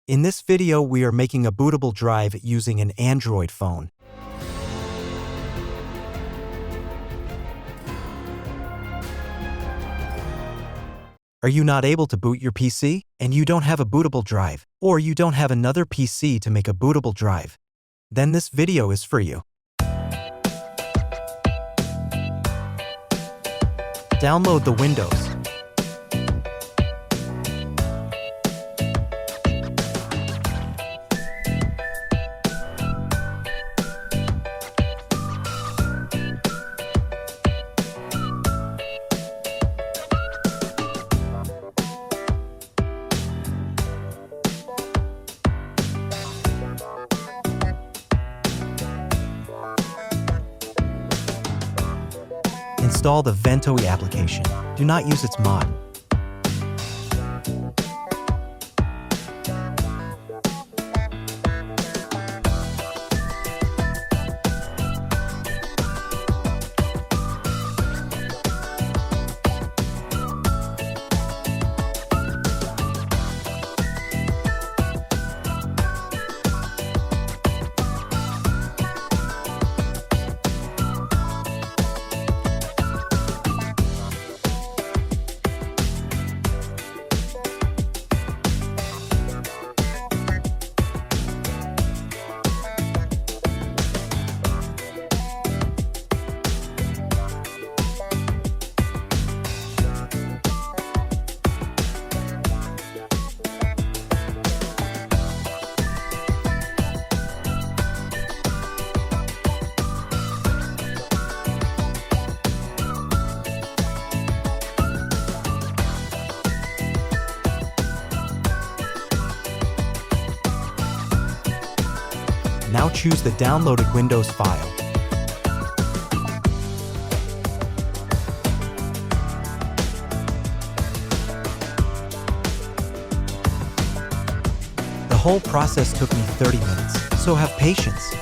In this video, we are making a bootable drive using an Android phone. Are you not able to boot your PC, and you don't have a bootable drive, or you don't have another PC to make a bootable drive? Then this video is for you. Download the Windows. Install the ventoy application. Do not use its mod. Now choose the downloaded Windows file. The whole process took me 30 minutes, so have patience.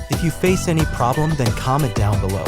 If you face any problem, then comment down below.